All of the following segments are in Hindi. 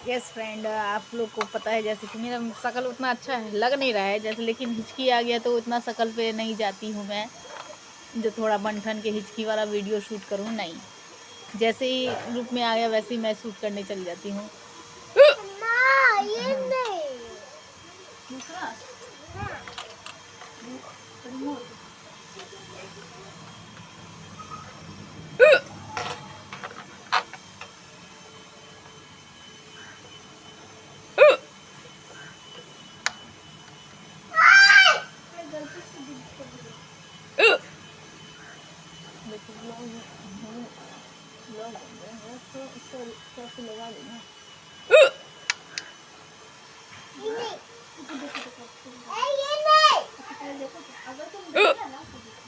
यस फ्रेंड, आप लोग को पता है जैसे कि मेरा शक्ल उतना अच्छा है लग नहीं रहा है जैसे, लेकिन हिचकी आ गया तो उतना शक्ल पे नहीं जाती हूँ मैं, जो थोड़ा बन-ठन के हिचकी वाला वीडियो शूट करूँ, नहीं। जैसे ही ग्रुप में आ गया वैसे ही मैं शूट करने चली जाती हूँ। अम्मा, ये हाँ। नहीं। दूसरा हाँ। रिमोट। मैं गलती से डिलीट कर दी। देखो ब्लॉग बन रहे हैं तो इसको कैसे लगा देना। ये नहीं। देखो देखो देखो ए, ये नहीं। पहले देखो तो अगर तुम देख लिया ना तो देखो।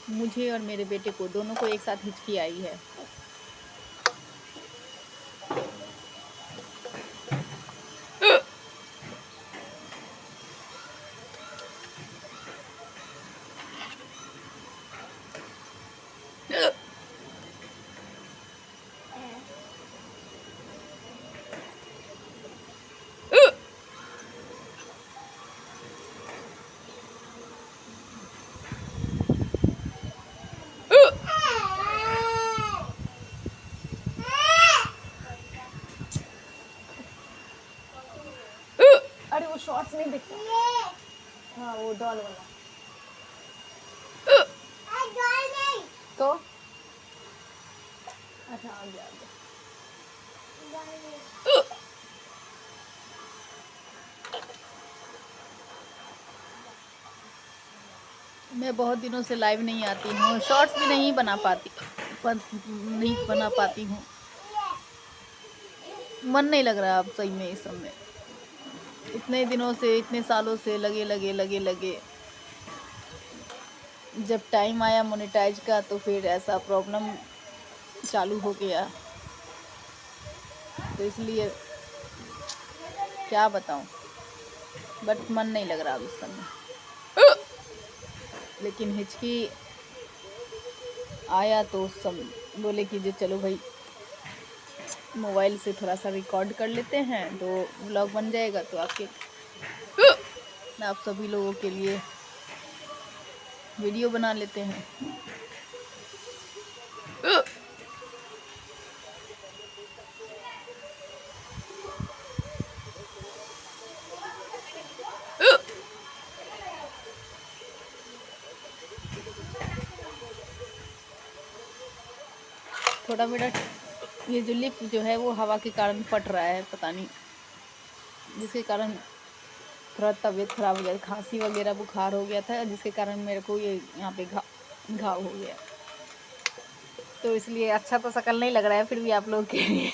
मुझे और मेरे बेटे को दोनों को एक साथ हिचकी आई है। अरे वो शॉर्ट्स नहीं देखता। हाँ वो डॉल वाला। तो अच्छा आ गया आ गया। मैं बहुत दिनों से लाइव नहीं आती हूँ, शॉर्ट्स भी नहीं बना पाती, नहीं बना पाती हूँ। मन नहीं लग रहा अब सही में इस समय, इतने दिनों से, इतने सालों से लगे लगे लगे लगे, जब टाइम आया मोनेटाइज का तो फिर ऐसा प्रॉब्लम चालू हो गया, तो इसलिए क्या बताऊँ, बट मन नहीं लग रहा अब इस समय। लेकिन हिचकी आया तो सब बोले कि जो चलो भाई मोबाइल से थोड़ा सा रिकॉर्ड कर लेते हैं तो व्लॉग बन जाएगा, तो आप सभी लोगों के लिए वीडियो बना लेते हैं। थोड़ा मेरा ये जो लिप जो है वो हवा के कारण फट रहा है, पता नहीं, जिसके कारण थोड़ा तबीयत खराब हो गया, खांसी वगैरह बुखार हो गया था, जिसके कारण मेरे को ये यहाँ पे घाव हो गया, तो इसलिए अच्छा तो शक्ल नहीं लग रहा है फिर भी आप लोगों के लिए।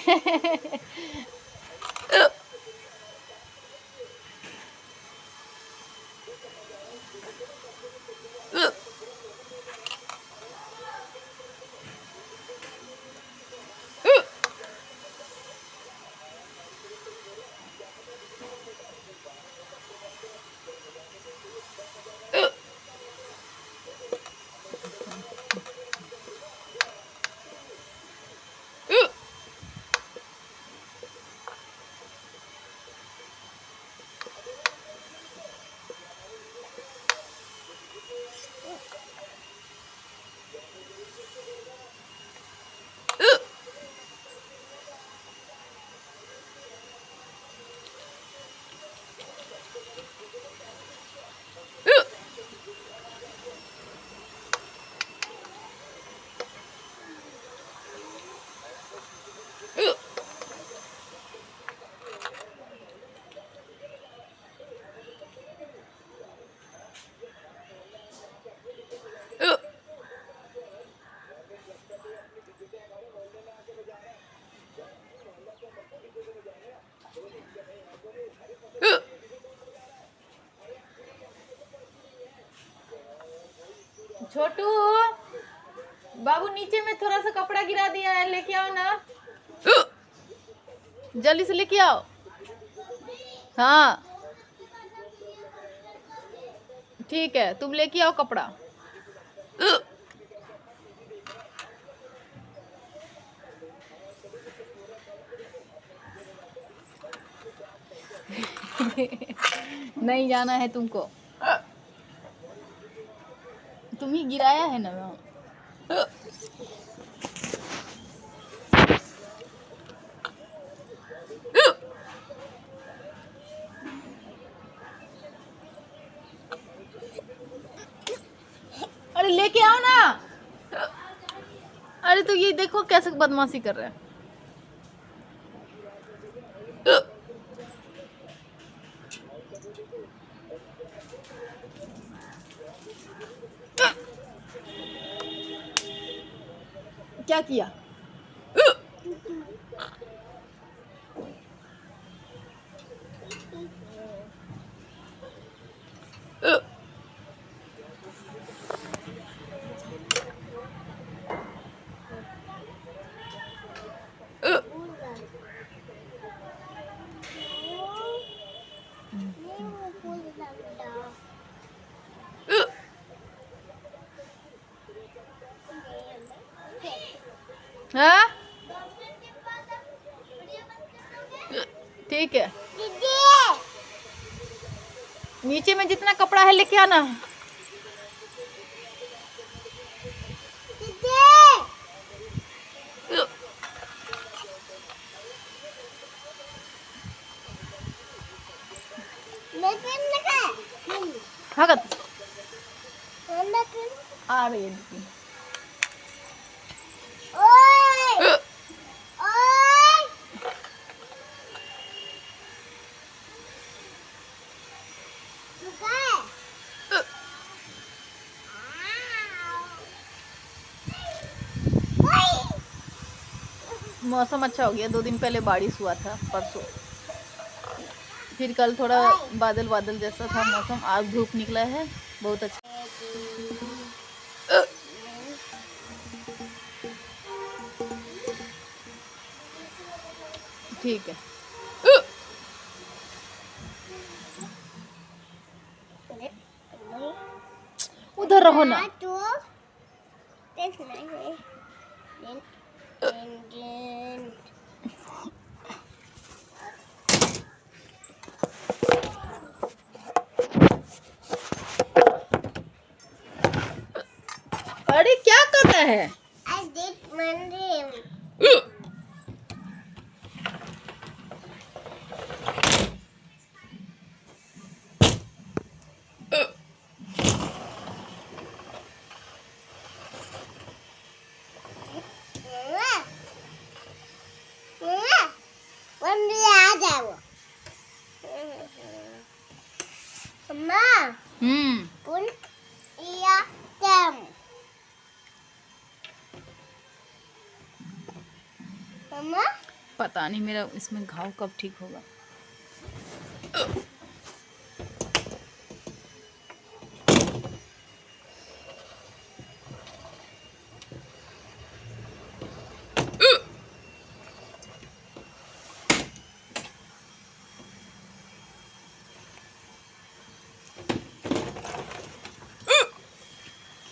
छोटू, बाबू नीचे में थोड़ा सा कपड़ा गिरा दिया है, लेके आओ ना, जल्दी से लेके आओ। हाँ ठीक है, तुम लेके आओ कपड़ा। नहीं जाना है तुमको, तुम ही गिराया है ना। अरे लेके आओ ना। अरे तो ये देखो कैसे बदमाशी कर रहा है। क्या किया? हाँ ठीक है, नीचे में जितना कपड़ा है लेके आना। भागत आ रही है दीदी। मौसम अच्छा हो गया, 2 दिन पहले बारिश हुआ था परसों, फिर कल थोड़ा बादल बादल जैसा था मौसम, आज धूप निकला है, बहुत अच्छा। ठीक है, उधर रहो ना। अरे क्या कर रहा है? पता नहीं मेरा इसमें घाव कब ठीक होगा।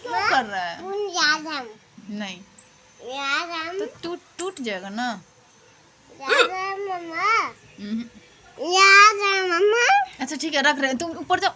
क्यों कर रहा है? नहीं तो टूट टूट जाएगा ना। अच्छा ठीक है, रख रहे हैं, तुम ऊपर जाओ।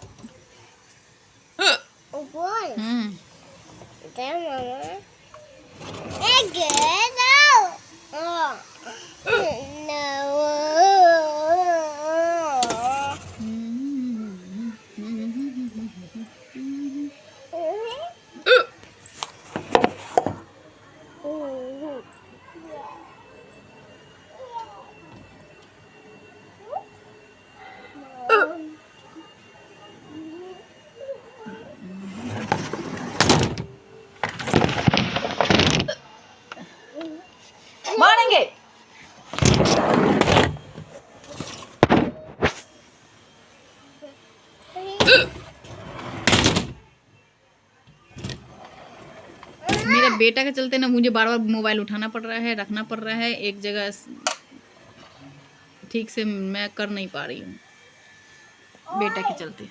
मारेंगे। बेटा के चलते ना मुझे बार बार मोबाइल उठाना पड़ रहा है, रखना पड़ रहा है एक जगह, ठीक से मैं कर नहीं पा रही हूँ बेटा के चलते।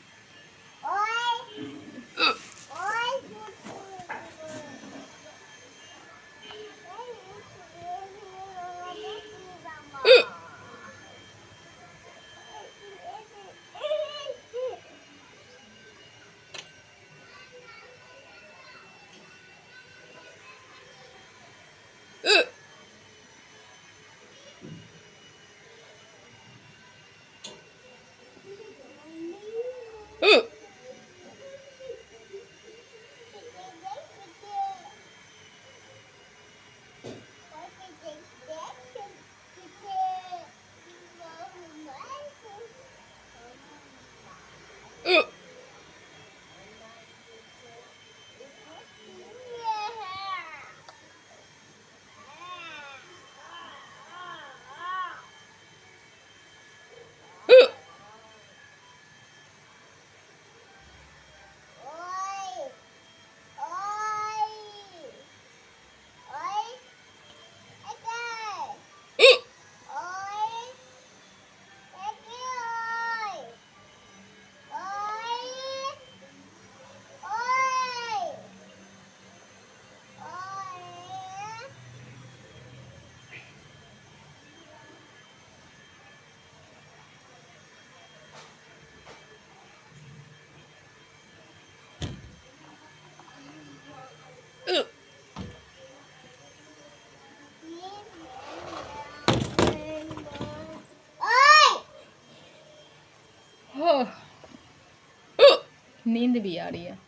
नींद भी आ रही है।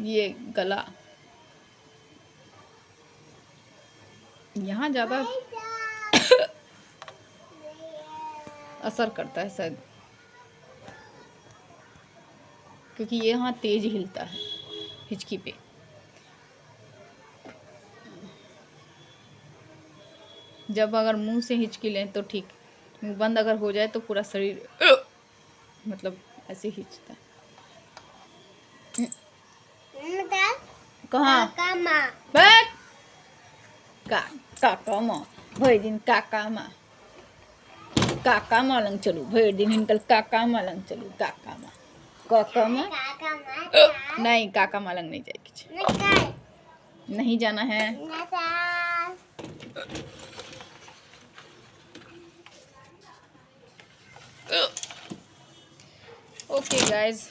ये गला यहाँ ज़्यादा असर करता है शायद, क्योंकि ये यहाँ तेज हिलता है हिचकी पे। जब अगर मुंह से हिचकी लें तो ठीक, मुंह बंद अगर हो जाए तो पूरा शरीर मतलब ऐसे हिचता है। कहाँ बैठ काका माँ भर दिन काका माँ लंग चलू, भर दिन हिंकल काका माँ लंग चलू, काका माँ नहीं, काका माँ लंग नहीं जाएगी, नहीं जाना है। ओके गाइज,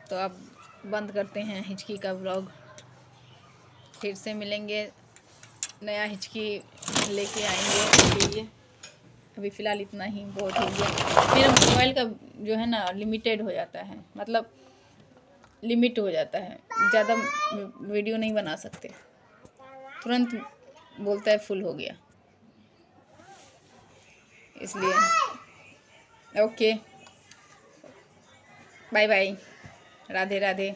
तो अब बंद करते हैं हिचकी का व्लॉग, फिर से मिलेंगे, नया हिचकी लेके आएंगे आपके लिए। अभी फ़िलहाल इतना ही बहुत हो गया। मेरा मोबाइल का जो है ना लिमिटेड हो जाता है, मतलब लिमिट हो जाता है, ज़्यादा वीडियो नहीं बना सकते, तुरंत बोलता है फुल हो गया, इसलिए। Okay, bye bye, Radhe Radhe.